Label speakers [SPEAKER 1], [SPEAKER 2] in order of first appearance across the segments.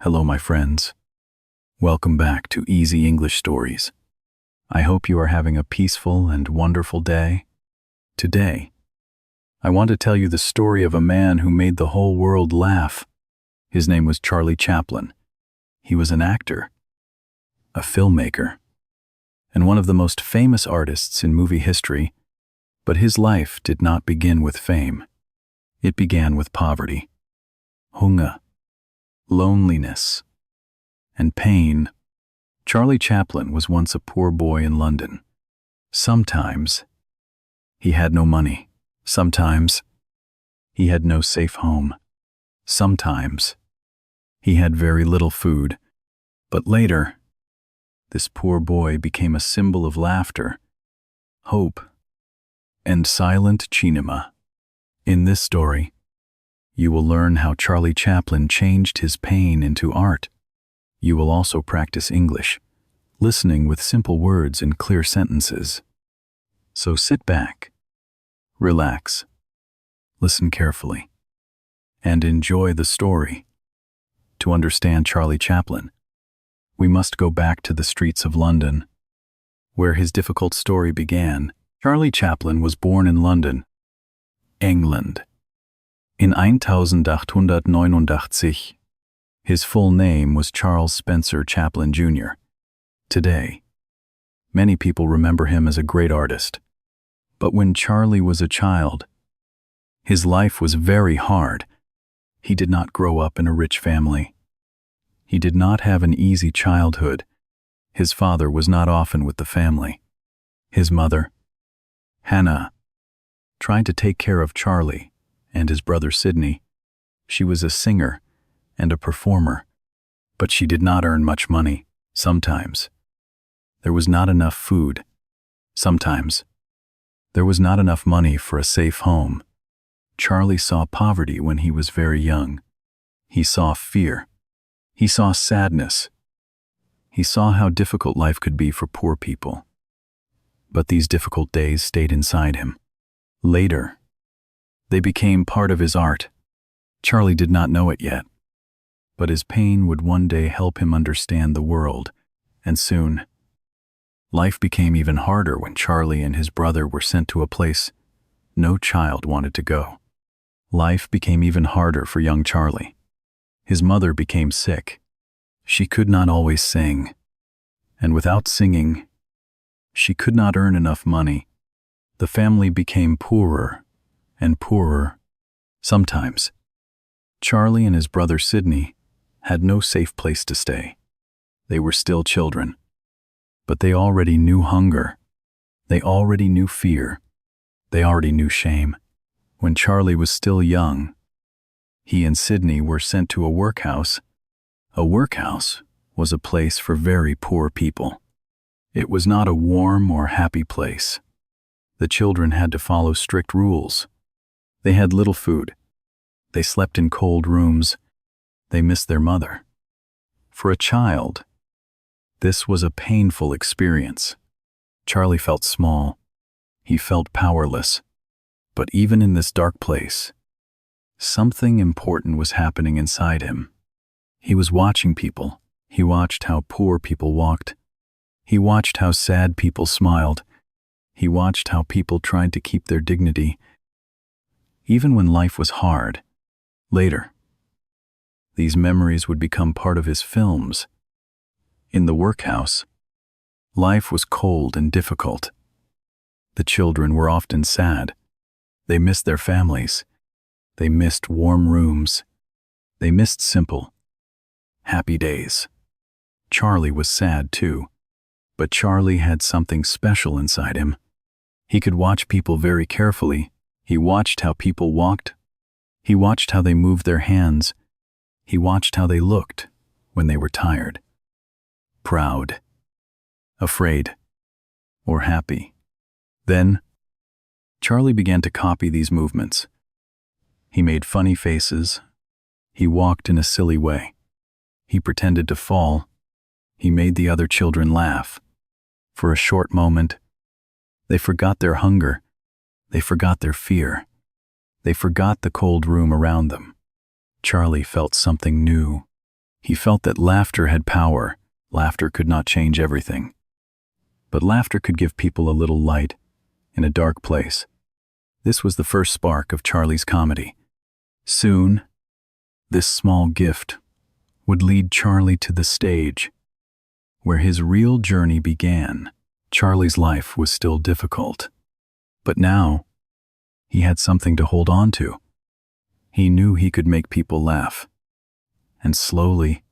[SPEAKER 1] Hello, my friends. Welcome back to Easy English Stories. I hope you are having a peaceful and wonderful day. Today, I want to tell you the story of a man who made the whole world laugh. His name was Charlie Chaplin. He was an actor, a filmmaker, and one of the most famous artists in movie history, but his life did not begin with fame. It began with poverty, hunger, loneliness, and pain. Charlie Chaplin was once a poor boy in London. Sometimes he had no money. Sometimes he had no safe home. Sometimes he had very little food. But later, this poor boy became a symbol of laughter, hope, and silent cinema. In this story, you will learn how Charlie Chaplin changed his pain into art. You will also practice English, listening with simple words and clear sentences. So sit back, relax, listen carefully, and enjoy the story. To understand Charlie Chaplin, we must go back to the streets of London, where his difficult story began. Charlie Chaplin was born in London, England, in 1889. His full name was Charles Spencer Chaplin Jr. Today, many people remember him as a great artist. But when Charlie was a child, his life was very hard. He did not grow up in a rich family. He did not have an easy childhood. His father was not often with the family. His mother, Hannah, tried to take care of Charlie and his brother Sidney. She was a singer and a performer, but she did not earn much money. Sometimes there was not enough food. Sometimes there was not enough money for a safe home. Charlie saw poverty when he was very young. He saw fear. He saw sadness. He saw how difficult life could be for poor people. But these difficult days stayed inside him. Later, they became part of his art. Charlie did not know it yet, but his pain would one day help him understand the world, and soon, life became even harder when Charlie and his brother were sent to a place no child wanted to go. Life became even harder for young Charlie. His mother became sick. She could not always sing, and without singing, she could not earn enough money. The family became poorer and poorer. Sometimes, Charlie and his brother Sidney had no safe place to stay. They were still children, but they already knew hunger. They already knew fear. They already knew shame. When Charlie was still young, he and Sidney were sent to a workhouse. A workhouse was a place for very poor people. It was not a warm or happy place. The children had to follow strict rules. They had little food. They slept in cold rooms. They missed their mother. For a child, this was a painful experience. Charlie felt small. He felt powerless. But even in this dark place, something important was happening inside him. He was watching people. He watched how poor people walked. He watched how sad people smiled. He watched how people tried to keep their dignity, even when life was hard. Later, these memories would become part of his films. In the workhouse, life was cold and difficult. The children were often sad. They missed their families. They missed warm rooms. They missed simple, happy days. Charlie was sad too, but Charlie had something special inside him. He could watch people very carefully. He watched how people walked. He watched how they moved their hands. He watched how they looked when they were tired, proud, afraid, or happy. Then, Charlie began to copy these movements. He made funny faces. He walked in a silly way. He pretended to fall. He made the other children laugh. For a short moment, they forgot their hunger. They forgot their fear. They forgot the cold room around them. Charlie felt something new. He felt that laughter had power. Laughter could not change everything. But laughter could give people a little light in a dark place. This was the first spark of Charlie's comedy. Soon, this small gift would lead Charlie to the stage, where his real journey began. Charlie's life was still difficult, but now he had something to hold on to. He knew he could make people laugh, and slowly,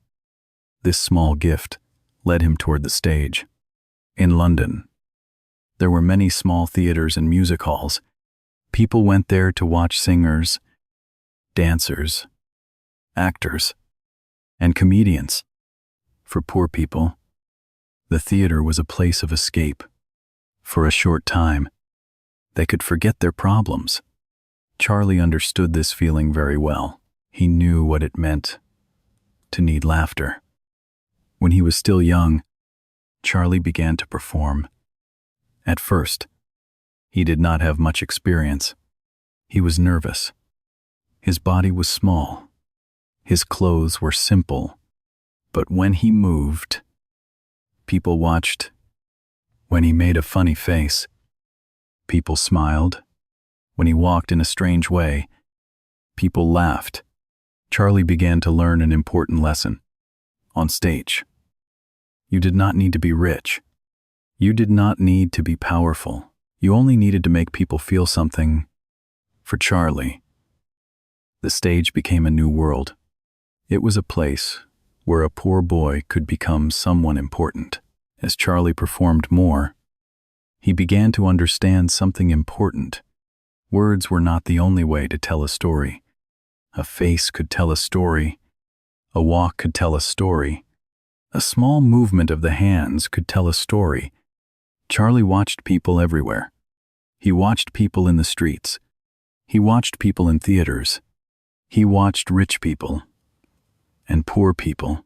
[SPEAKER 1] this small gift led him toward the stage. In London, there were many small theaters and music halls. People went there to watch singers, dancers, actors, and comedians. For poor people, the theater was a place of escape. For a short time, they could forget their problems. Charlie understood this feeling very well. He knew what it meant to need laughter. When he was still young, Charlie began to perform. At first, he did not have much experience. He was nervous. His body was small. His clothes were simple. But when he moved, people watched. When he made a funny face, people smiled. When he walked in a strange way, people laughed. Charlie began to learn an important lesson. On stage, you did not need to be rich. You did not need to be powerful. You only needed to make people feel something. For Charlie, the stage became a new world. It was a place where a poor boy could become someone important. As Charlie performed more, he began to understand something important. Words were not the only way to tell a story. A face could tell a story. A walk could tell a story. A small movement of the hands could tell a story. Charlie watched people everywhere. He watched people in the streets. He watched people in theaters. He watched rich people and poor people.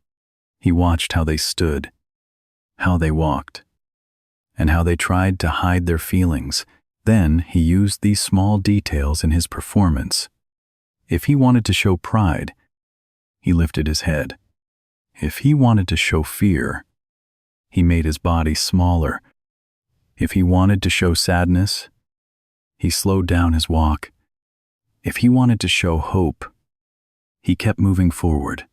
[SPEAKER 1] He watched how they stood, how they walked, and how they tried to hide their feelings. Then he used these small details in his performance. If he wanted to show pride, he lifted his head. If he wanted to show fear, he made his body smaller. If he wanted to show sadness, he slowed down his walk. If he wanted to show hope, he kept moving forward.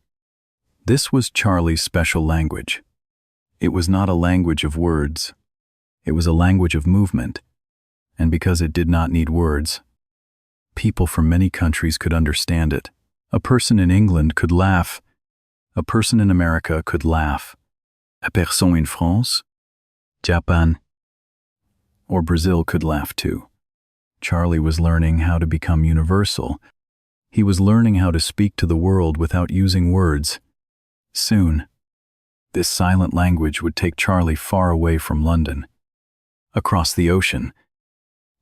[SPEAKER 1] This was Charlie's special language. It was not a language of words. It was a language of movement. And because it did not need words, people from many countries could understand it. A person in England could laugh. A person in America could laugh. A personne in France, Japan, or Brazil could laugh too. Charlie was learning how to become universal. He was learning how to speak to the world without using words. Soon, this silent language would take Charlie far away from London, across the ocean,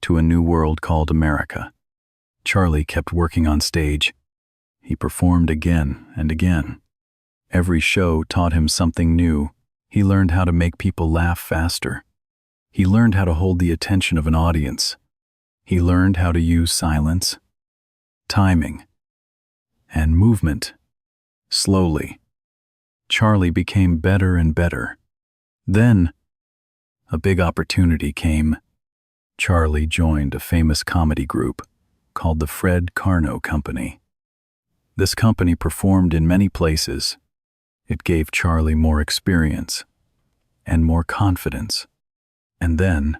[SPEAKER 1] to a new world called America. Charlie kept working on stage. He performed again and again. Every show taught him something new. He learned how to make people laugh faster. He learned how to hold the attention of an audience. He learned how to use silence, timing, and movement. Slowly, Charlie became better and better. Then, a big opportunity came. Charlie joined a famous comedy group called the Fred Carno Company. This company performed in many places. It gave Charlie more experience and more confidence. And then,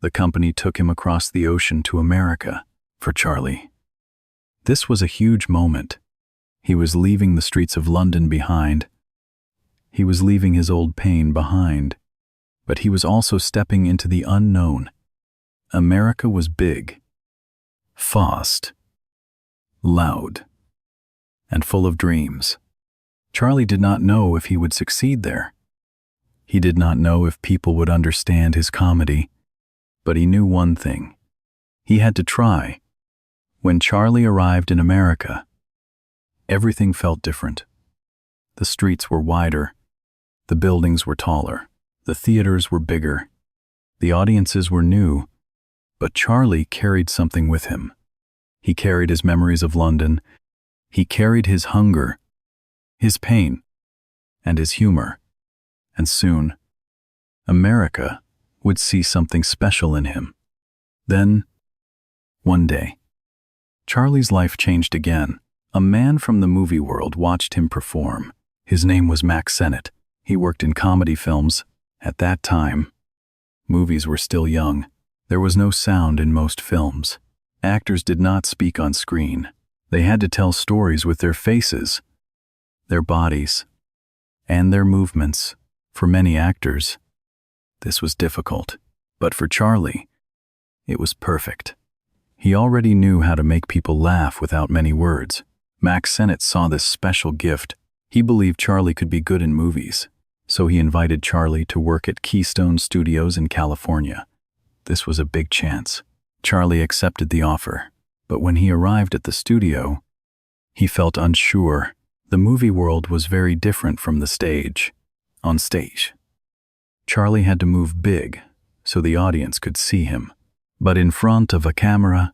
[SPEAKER 1] the company took him across the ocean to America. For Charlie, this was a huge moment. He was leaving the streets of London behind. He was leaving his old pain behind. But he was also stepping into the unknown. America was big, fast, loud, and full of dreams. Charlie did not know if he would succeed there. He did not know if people would understand his comedy, but he knew one thing. He had to try. When Charlie arrived in America, everything felt different. The streets were wider. The buildings were taller. The theaters were bigger. The audiences were new. But Charlie carried something with him. He carried his memories of London. He carried his hunger, his pain, and his humor. And soon, America would see something special in him. Then, one day, Charlie's life changed again. A man from the movie world watched him perform. His name was Max Sennett. He worked in comedy films. At that time, movies were still young. There was no sound in most films. Actors did not speak on screen. They had to tell stories with their faces, their bodies, and their movements. For many actors, this was difficult. But for Charlie, it was perfect. He already knew how to make people laugh without many words. Max Sennett saw this special gift. He believed Charlie could be good in movies, so he invited Charlie to work at Keystone Studios in California. This was a big chance. Charlie accepted the offer, but when he arrived at the studio, he felt unsure. The movie world was very different from the stage. On stage, Charlie had to move big so the audience could see him. But in front of a camera,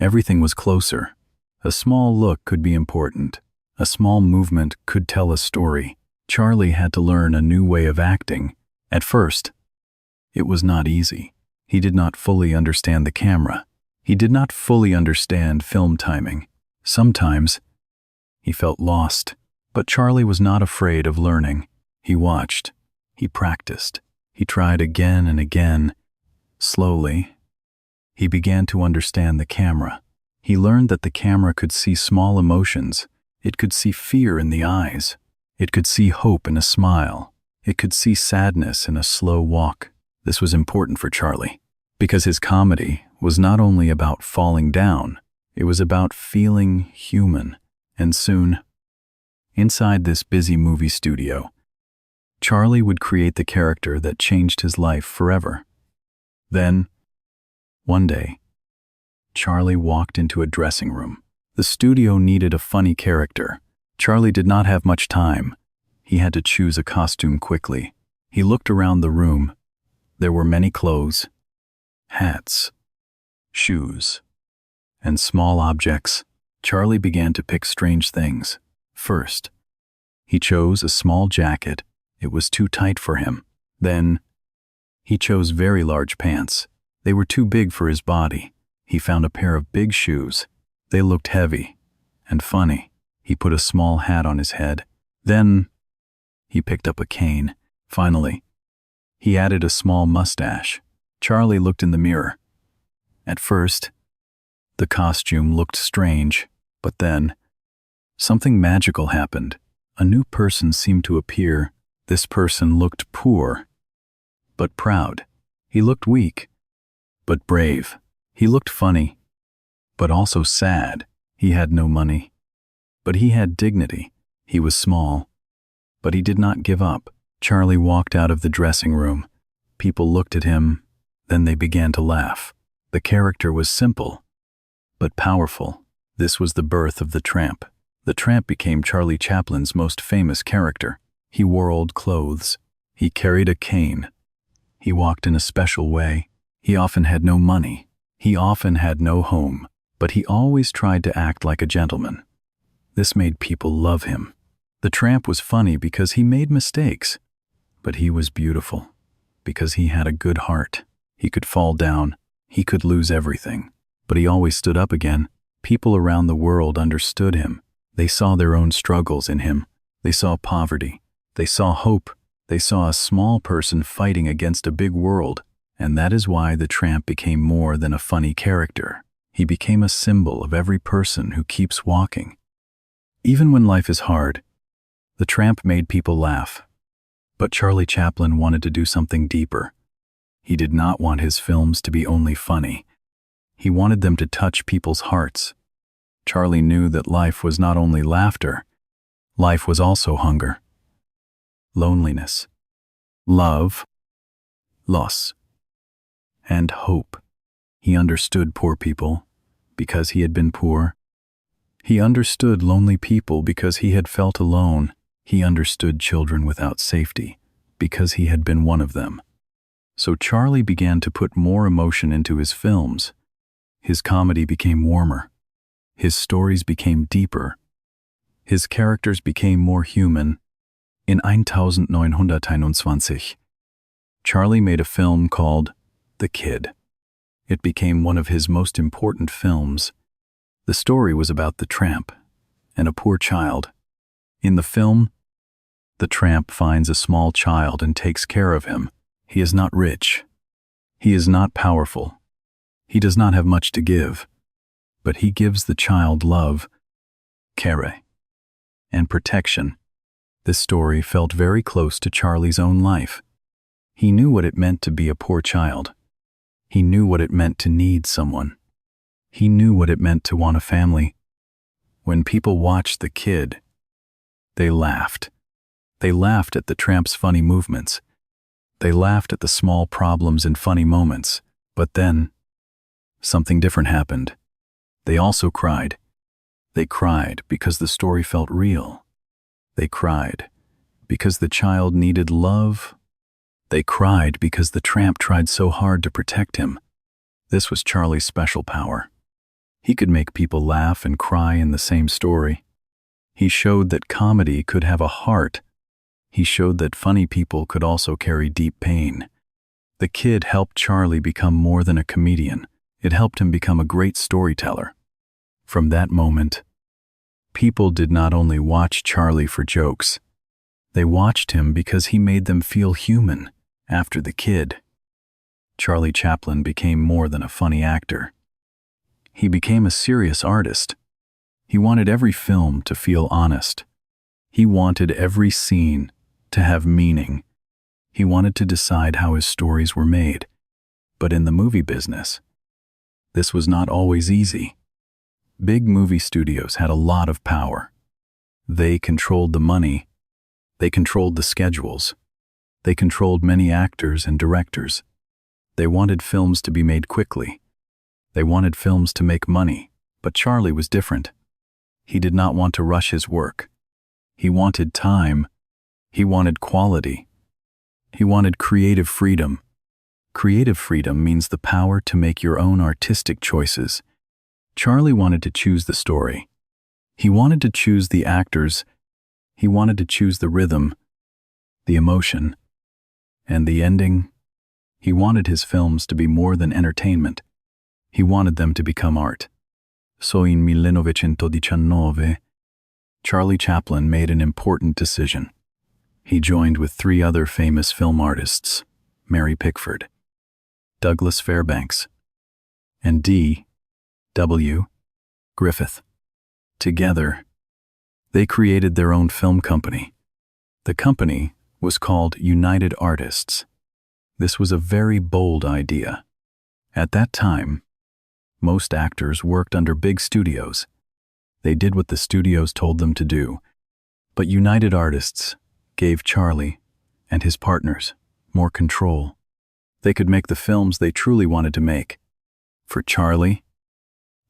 [SPEAKER 1] everything was closer. A small look could be important. A small movement could tell a story. Charlie had to learn a new way of acting. At first, it was not easy. He did not fully understand the camera. He did not fully understand film timing. Sometimes, he felt lost. But Charlie was not afraid of learning. He watched. He practiced. He tried again and again. Slowly, he began to understand the camera. He learned that the camera could see small emotions. It could see fear in the eyes. It could see hope in a smile. It could see sadness in a slow walk. This was important for Charlie, because his comedy was not only about falling down, it was about feeling human. And soon, inside this busy movie studio, Charlie would create the character that changed his life forever. Then, one day, Charlie walked into a dressing room. The studio needed a funny character. Charlie did not have much time. He had to choose a costume quickly. He looked around the room. There were many clothes, hats, shoes, and small objects. Charlie began to pick strange things. First, he chose a small jacket. It was too tight for him. Then, he chose very large pants. They were too big for his body. He found a pair of big shoes. They looked heavy and funny. He put a small hat on his head. Then, he picked up a cane. Finally, he added a small mustache. Charlie looked in the mirror. At first, the costume looked strange, but then, something magical happened. A new person seemed to appear. This person looked poor, but proud. He looked weak, but brave. He looked funny, but also sad. He had no money, but he had dignity. He was small, but he did not give up. Charlie walked out of the dressing room. People looked at him, then they began to laugh. The character was simple, but powerful. This was the birth of the Tramp. The Tramp became Charlie Chaplin's most famous character. He wore old clothes. He carried a cane. He walked in a special way. He often had no money. He often had no home, but he always tried to act like a gentleman. This made people love him. The Tramp was funny because he made mistakes, but he was beautiful because he had a good heart. He could fall down. He could lose everything, but he always stood up again. People around the world understood him. They saw their own struggles in him. They saw poverty. They saw hope. They saw a small person fighting against a big world. And that is why the Tramp became more than a funny character. He became a symbol of every person who keeps walking. Even when life is hard, the Tramp made people laugh. But Charlie Chaplin wanted to do something deeper. He did not want his films to be only funny. He wanted them to touch people's hearts. Charlie knew that life was not only laughter, life was also hunger, loneliness, love, loss, and hope. He understood poor people because he had been poor. He understood lonely people because he had felt alone. He understood children without safety because he had been one of them. So Charlie began to put more emotion into his films. His comedy became warmer. His stories became deeper. His characters became more human. In 1921, Charlie made a film called The Kid. It became one of his most important films. The story was about the tramp and a poor child. In the film, the tramp finds a small child and takes care of him. He is not rich. He is not powerful. He does not have much to give, but he gives the child love, care, and protection. This story felt very close to Charlie's own life. He knew what it meant to be a poor child. He knew what it meant to need someone. He knew what it meant to want a family. When people watched The Kid, they laughed. They laughed at the tramp's funny movements. They laughed at the small problems and funny moments. But then, something different happened. They also cried. They cried because the story felt real. They cried because the child needed love. They cried because the tramp tried so hard to protect him. This was Charlie's special power. He could make people laugh and cry in the same story. He showed that comedy could have a heart. He showed that funny people could also carry deep pain. The Kid helped Charlie become more than a comedian. It helped him become a great storyteller. From that moment, people did not only watch Charlie for jokes. They watched him because he made them feel human. After The Kid, Charlie Chaplin became more than a funny actor. He became a serious artist. He wanted every film to feel honest. He wanted every scene to have meaning. He wanted to decide how his stories were made. But in the movie business, this was not always easy. Big movie studios had a lot of power. They controlled the money. They controlled the schedules. They controlled many actors and directors. They wanted films to be made quickly. They wanted films to make money. But Charlie was different. He did not want to rush his work. He wanted time. He wanted quality. He wanted creative freedom. Creative freedom means the power to make your own artistic choices. Charlie wanted to choose the story. He wanted to choose the actors. He wanted to choose the rhythm, the emotion, and the ending. He wanted his films to be more than entertainment. He wanted them to become art. So in 1919, Charlie Chaplin made an important decision. He joined with 3 other famous film artists, Mary Pickford, Douglas Fairbanks, and D.W. Griffith. Together, they created their own film company. The company was called United Artists. This was a very bold idea. At that time, most actors worked under big studios. They did what the studios told them to do. But United Artists gave Charlie and his partners more control. They could make the films they truly wanted to make. For Charlie,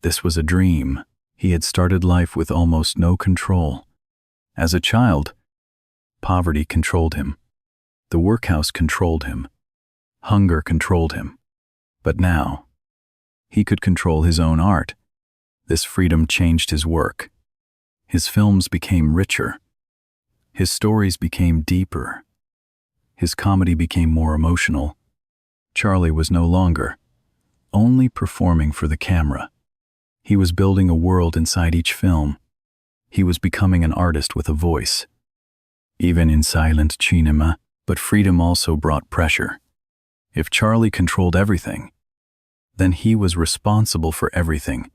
[SPEAKER 1] this was a dream. He had started life with almost no control. As a child, poverty controlled him. The workhouse controlled him. Hunger controlled him. But now, he could control his own art. This freedom changed his work. His films became richer. His stories became deeper. His comedy became more emotional. Charlie was no longer only performing for the camera. He was building a world inside each film. He was becoming an artist with a voice. Even in silent cinema, but freedom also brought pressure. If Charlie controlled everything, then he was responsible for everything.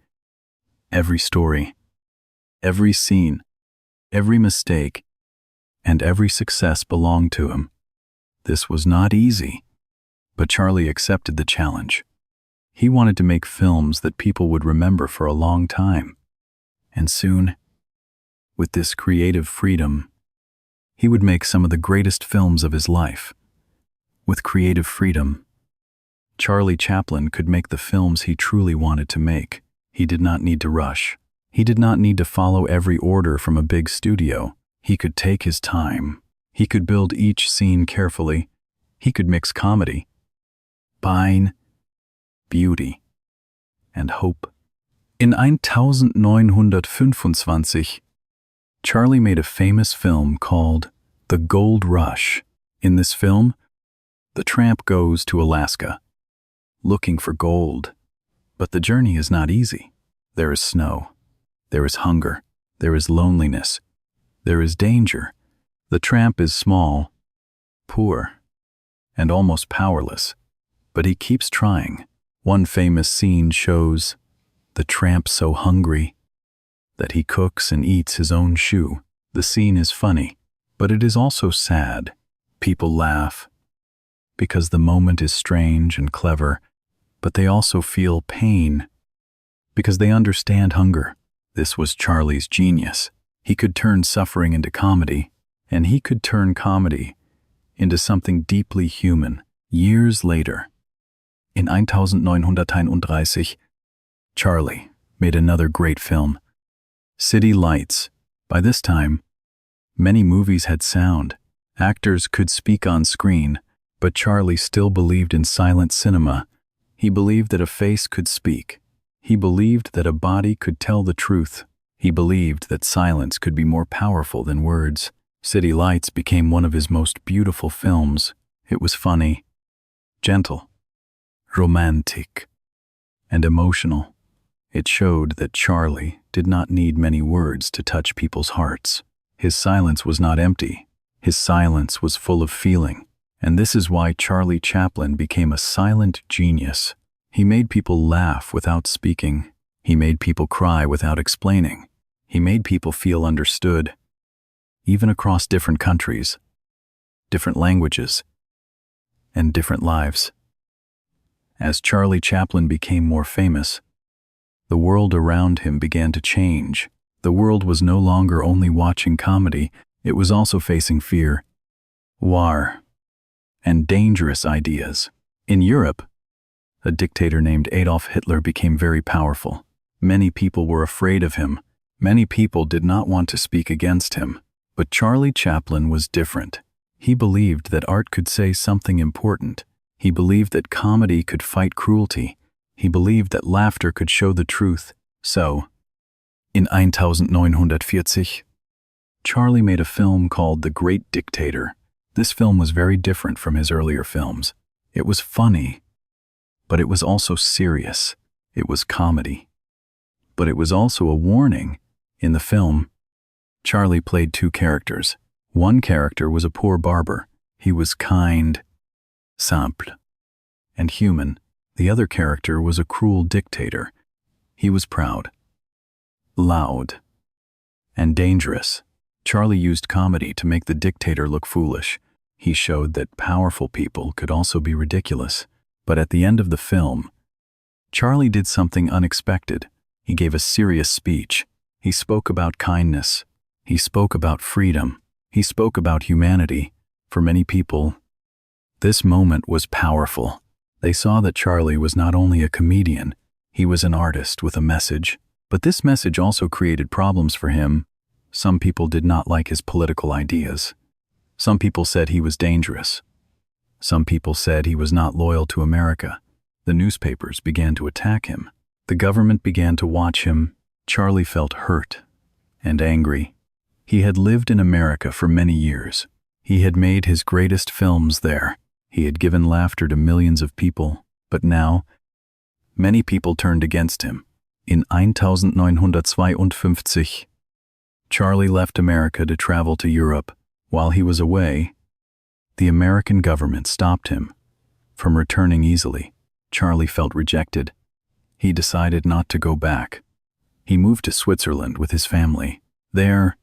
[SPEAKER 1] Every story, every scene, every mistake, and every success belonged to him. This was not easy, but Charlie accepted the challenge. He wanted to make films that people would remember for a long time. And soon, with this creative freedom, he would make some of the greatest films of his life. With creative freedom, Charlie Chaplin could make the films he truly wanted to make. He did not need to rush. He did not need to follow every order from a big studio. He could take his time. He could build each scene carefully. He could mix comedy, pain, beauty, and hope. In 1925 Charlie made a famous film called The Gold Rush. In this film, the tramp goes to Alaska, looking for gold. But the journey is not easy. There is snow. There is hunger. There is loneliness. There is danger. The tramp is small, poor, and almost powerless. But he keeps trying. One famous scene shows the tramp so hungry that he cooks and eats his own shoe. The scene is funny, but it is also sad. People laugh because the moment is strange and clever, but they also feel pain because they understand hunger. This was Charlie's genius. He could turn suffering into comedy, and he could turn comedy into something deeply human. Years later, in 1931, Charlie made another great film, City Lights. By this time, many movies had sound. Actors could speak on screen, but Charlie still believed in silent cinema. He believed that a face could speak. He believed that a body could tell the truth. He believed that silence could be more powerful than words. City Lights became one of his most beautiful films. It was funny, gentle, romantic, and emotional. It showed that Charlie did not need many words to touch people's hearts. His silence was not empty. His silence was full of feeling. And this is why Charlie Chaplin became a silent genius. He made people laugh without speaking. He made people cry without explaining. He made people feel understood, even across different countries, different languages, and different lives. As Charlie Chaplin became more famous, the world around him began to change. The world was no longer only watching comedy, it was also facing fear, war, and dangerous ideas. In Europe, a dictator named Adolf Hitler became very powerful. Many people were afraid of him. Many people did not want to speak against him. But Charlie Chaplin was different. He believed that art could say something important. He believed that comedy could fight cruelty. He believed that laughter could show the truth. So, in 1940, Charlie made a film called The Great Dictator. This film was very different from his earlier films. It was funny, but it was also serious. It was comedy. But it was also a warning. In the film, Charlie played two characters. One character was a poor barber. He was kind, simple, and human. The other character was a cruel dictator. He was proud, loud, and dangerous. Charlie used comedy to make the dictator look foolish. He showed that powerful people could also be ridiculous. But at the end of the film, Charlie did something unexpected. He gave a serious speech. He spoke about kindness. He spoke about freedom. He spoke about humanity. For many people, this moment was powerful. They saw that Charlie was not only a comedian, he was an artist with a message. But this message also created problems for him. Some people did not like his political ideas. Some people said he was dangerous. Some people said he was not loyal to America. The newspapers began to attack him. The government began to watch him. Charlie felt hurt and angry. He had lived in America for many years. He had made his greatest films there. He had given laughter to millions of people. But now, many people turned against him. In 1952, Charlie left America to travel to Europe. While he was away, the American government stopped him from returning easily. Charlie felt rejected. He decided not to go back. He moved to Switzerland with his family. There,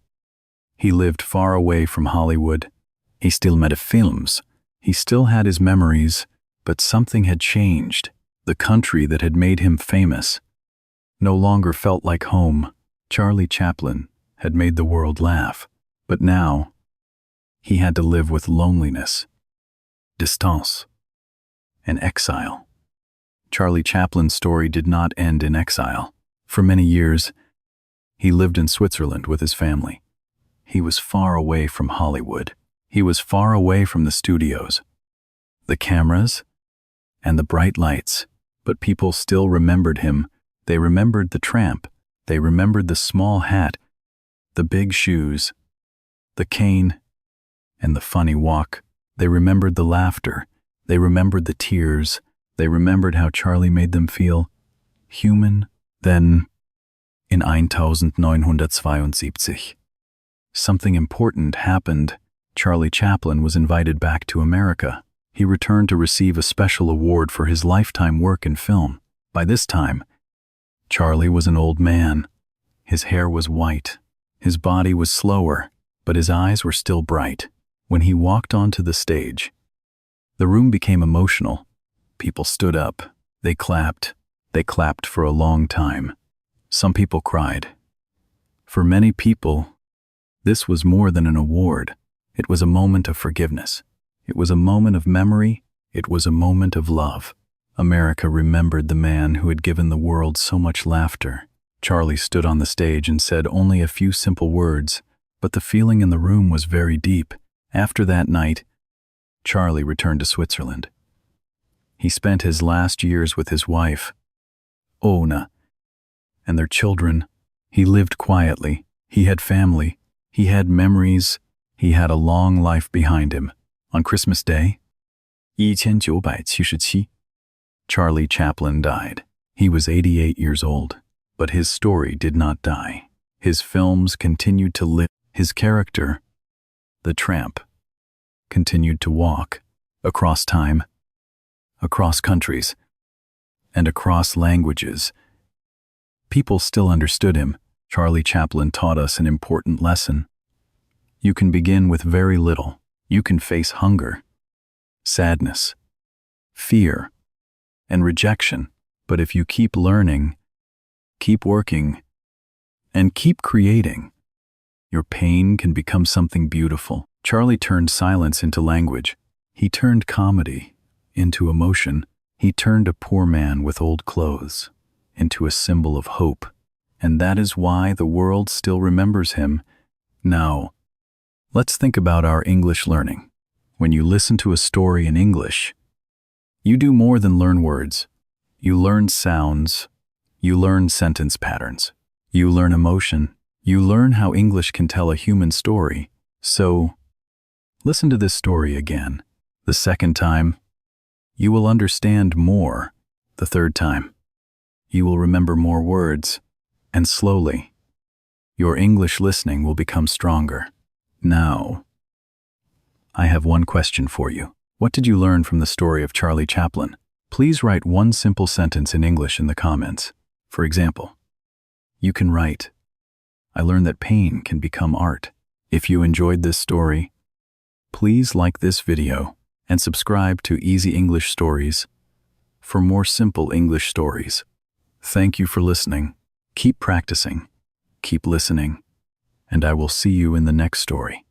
[SPEAKER 1] he lived far away from Hollywood. He still made films. He still had his memories, but something had changed. The country that had made him famous no longer felt like home. Charlie Chaplin had made the world laugh, but now he had to live with loneliness, distance, and exile. Charlie Chaplin's story did not end in exile. For many years, he lived in Switzerland with his family. He was far away from Hollywood. He was far away from the studios, the cameras, and the bright lights. But people still remembered him. They remembered the tramp. They remembered the small hat the big shoes, the cane, and the funny walk. They remembered the laughter. They remembered the tears. They remembered how Charlie made them feel human. Then, in 1972, something important happened. Charlie Chaplin was invited back to America. He returned to receive a special award for his lifetime work in film. By this time, Charlie was an old man. His hair was white. His body was slower, but his eyes were still bright. When he walked onto the stage, the room became emotional. People stood up. They clapped. They clapped for a long time. Some people cried. For many people, this was more than an award. It was a moment of forgiveness. It was a moment of memory. It was a moment of love. America remembered the man who had given the world so much laughter. Charlie stood on the stage and said only a few simple words, but the feeling in the room was very deep. After that night, Charlie returned to Switzerland. He spent his last years with his wife, Ona, and their children. He lived quietly. He had family. He had memories. He had a long life behind him. On Christmas Day, 1977, Charlie Chaplin died. He was 88 years old, but his story did not die. His films continued to live. His character, the tramp, continued to walk across time, across countries, and across languages. People still understood him. Charlie Chaplin taught us an important lesson. You can begin with very little. You can face hunger, sadness, fear, and rejection. But if you keep learning, keep working, and keep creating, your pain can become something beautiful. Charlie turned silence into language. He turned comedy into emotion. He turned a poor man with old clothes into a symbol of hope. And that is why the world still remembers him. Now, let's think about our English learning. When you listen to a story in English, you do more than learn words. You learn sounds. You learn sentence patterns. You learn emotion. You learn how English can tell a human story. So, listen to this story again. The second time, you will understand more. The third time, you will remember more words. And slowly, your English listening will become stronger. Now, I have one question for you. What did you learn from the story of Charlie Chaplin? Please write one simple sentence in English in the comments. For example, you can write, I learned that pain can become art. If you enjoyed this story, please like this video and subscribe to Easy English Stories for more simple English stories. Thank you for listening. Keep practicing, keep listening, and I will see you in the next story.